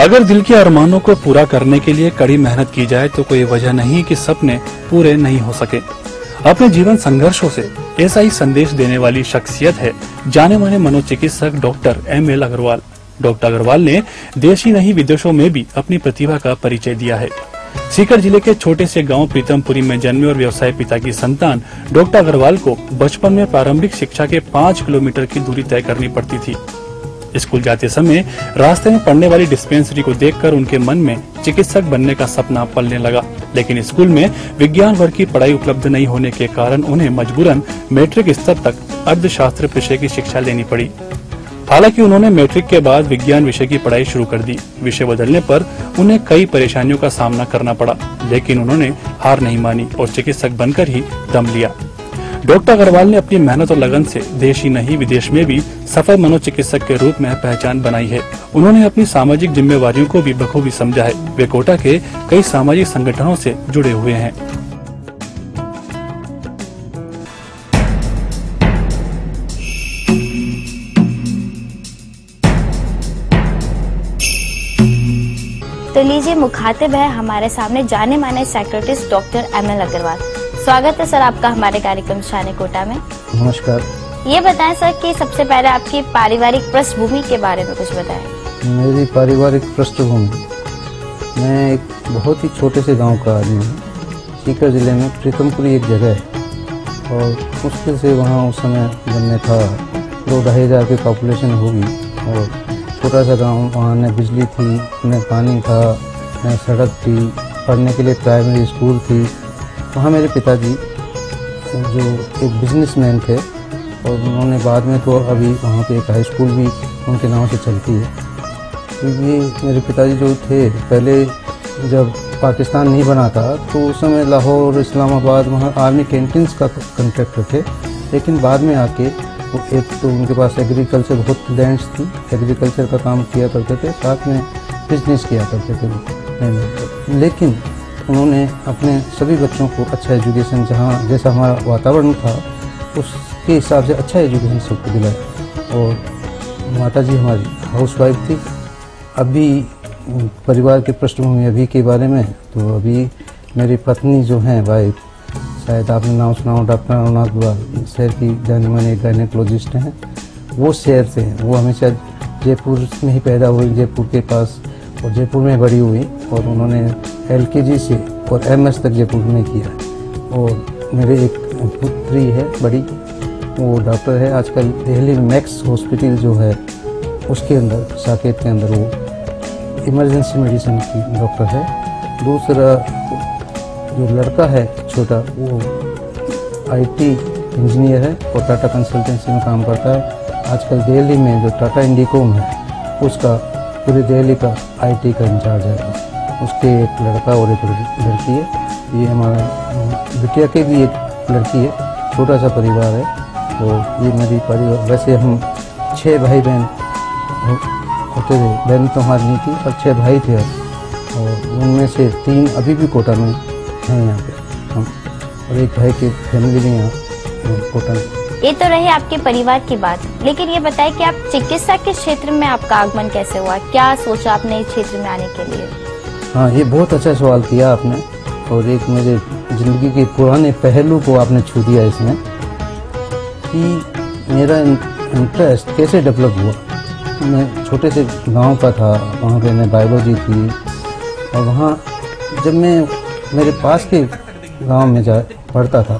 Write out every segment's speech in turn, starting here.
अगर दिल के अरमानों को पूरा करने के लिए कड़ी मेहनत की जाए तो कोई वजह नहीं कि सपने पूरे नहीं हो सके। अपने जीवन संघर्षों से ऐसा ही संदेश देने वाली शख्सियत है जाने माने मनोचिकित्सक doctor ML Agarwal. Doctor Agarwal ने देश ही नहीं विदेशों में भी अपनी प्रतिभा का परिचय दिया है। सीकर जिले के छोटे से गांव प्रीतमपुरी में जन्मे और व्यवसाय पिता की संतान डॉक्टर अग्रवाल को बचपन में प्रारंभिक शिक्षा के 5 किलोमीटर की दूरी तय करनी पड़ती थी। स्कूल जाते समय रास्ते में पड़ने वाली डिस्पेंसरी को देखकर उनके मन में चिकित्सक बनने का सपना पलने लगा, लेकिन स्कूल में विज्ञान वर्ग की पढ़ाई उपलब्ध नहीं होने के कारण उन्हें मजबूरन मैट्रिक स्तर तक अर्थशास्त्र विषय की शिक्षा लेनी पड़ी। हालांकि उन्होंने मैट्रिक के बाद विज्ञान विषय की पढ़ाई शुरू कर दी। विषय बदलने पर उन्हें कई परेशानियों का सामना करना पड़ा, लेकिन उन्होंने हार नहीं मानी और चिकित्सक बनकर ही दम लिया। डॉक्टर अग्रवाल ने अपनी मेहनत और लगन से देश ही नहीं विदेश में भी सफल मनोचिकित्सक के रूप में पहचान बनाई है। उन्होंने अपनी सामाजिक जिम्मेवारियों को भी बखूबी समझा है। वे कोटा के कई सामाजिक संगठनों से जुड़े हुए हैं। तो लीजिए, मुखातिब है हमारे सामने जाने माने साइकियाट्रिस्ट डॉक्टर ML अग्रवाल। स्वागत है सर आपका हमारे कार्यक्रम शान कोटा में। नमस्कार। ये बताएं सर कि सबसे पहले आपकी पारिवारिक पृष्ठभूमि के बारे में कुछ बताएं। मेरी पारिवारिक पृष्ठभूमि, मैं एक बहुत ही छोटे से गांव का आदमी हूँ। सीकर जिले में प्रीतमपुरी एक जगह है और मुश्किल से वहाँ उस समय जब मैं था 2-2.5 हज़ार की पॉपुलेशन होगी और छोटा सा गांव। वहाँ न बिजली थी, न पानी था, न सड़क थी, पढ़ने के लिए प्राइमरी स्कूल थी। वहाँ मेरे पिताजी जो एक बिजनेसमैन थे और उन्होंने बाद में तो अभी वहाँ पे एक हाई स्कूल भी उनके नाम से चलती है। तो ये मेरे पिताजी जो थे, पहले जब पाकिस्तान नहीं बना था तो उस समय लाहौर, इस्लामाबाद वहाँ आर्मी कैंटीन्स का कॉन्ट्रैक्टर थे, लेकिन बाद में आके एक तो उनके पास एग्रीकल्चर बहुत लैंड्स थी, एग्रीकल्चर का काम किया करते थे, साथ में बिजनेस किया करते थे। लेकिन उन्होंने अपने सभी बच्चों को अच्छा एजुकेशन, जहाँ जैसा हमारा वातावरण था उसके हिसाब से अच्छा एजुकेशन सबको दिलाया। और माताजी हमारी हाउसवाइफ थी। अभी परिवार के पृष्ठभूमि अभी के बारे में, तो अभी मेरी पत्नी जो हैं वाइफ, शायद आपने नाम सुना हो, डॉक्टर अरुणा अग्रवाल, शहर की जाने माने गायनेकोलॉजिस्ट हैं। वो शहर से हैं, वो हमेशा जयपुर में ही पैदा हुई, जयपुर के पास, और जयपुर में बड़ी हुई और उन्होंने LKG से और MS तक जयपुर में किया। और मेरे एक पुत्री है बड़ी, वो डॉक्टर है आजकल दिल्ली में मैक्स हॉस्पिटल जो है उसके अंदर, साकेत के अंदर, वो इमरजेंसी मेडिसिन की डॉक्टर है। दूसरा जो लड़का है छोटा, वो IT इंजीनियर है और टाटा कंसल्टेंसी में काम करता है। आजकल दिल्ली में जो टाटा इंडिकोम है उसका पूरे दिल्ली का IT का इंचार्ज है। उसके एक लड़का और एक लड़की है। ये हमारा बिटिया के भी एक लड़की है। छोटा सा परिवार है। तो ये मेरी परिवार, वैसे हम 6 भाई बहन होते थे। बहन तो हमारी नहीं थी, पर 6 भाई थे और उनमें से 3 अभी भी कोटा में हैं यहाँ पे हम, और एक भाई की फैमिली भी यहाँ कोटा में। ये तो रही आपके परिवार की बात, लेकिन ये बताएं कि आप चिकित्सा के क्षेत्र में आपका आगमन कैसे हुआ? क्या सोचा आपने इस क्षेत्र में आने के लिए? हाँ, ये बहुत अच्छा सवाल किया आपने, और एक मेरे ज़िंदगी के पुराने पहलू को आपने छू दिया इसमें, कि मेरा इंटरेस्ट कैसे डेवलप हुआ। मैं छोटे से गांव का था, वहाँ पे मैं बायोलॉजी थी, और वहाँ जब मैं मेरे पास के गांव में जा पढ़ता था,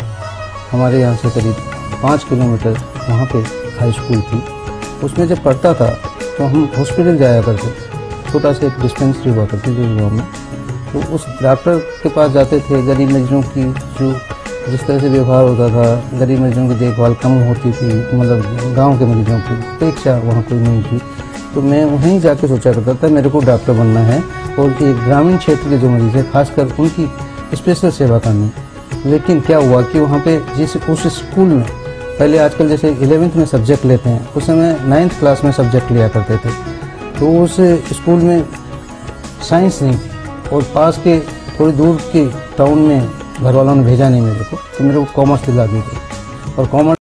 हमारे यहाँ से करीब 5 किलोमीटर वहाँ पे हाई स्कूल थी। उसमें जब पढ़ता था तो हम हॉस्पिटल जाया करते, छोटा सा एक डिस्पेंसरी हुआ करती थी गाँव में। तो उस डॉक्टर के पास जाते थे। गरीब मरीजों की जो जिस तरह से व्यवहार होता था, गरीब मरीजों की देखभाल कम होती थी, मतलब गांव के मरीजों की अपेक्षा वहाँ कोई नहीं थी। तो मैं वहीं जाके सोचा करता था मेरे को डॉक्टर बनना है और एक ग्रामीण क्षेत्र के जो मरीज है खासकर उनकी स्पेशल सेवा करनी। लेकिन क्या हुआ कि वहाँ पे जिस उस स्कूल में पहले आजकल जैसे 11th में सब्जेक्ट लेते हैं, उस समय 9th क्लास में सब्जेक्ट लिया करते थे। तो उस स्कूल में साइंस नहीं थी और पास के थोड़ी दूर के टाउन में घर वालों ने भेजा नहीं मेरे को, तो मेरे को कॉमर्स दिला दी गई। और कॉमर्स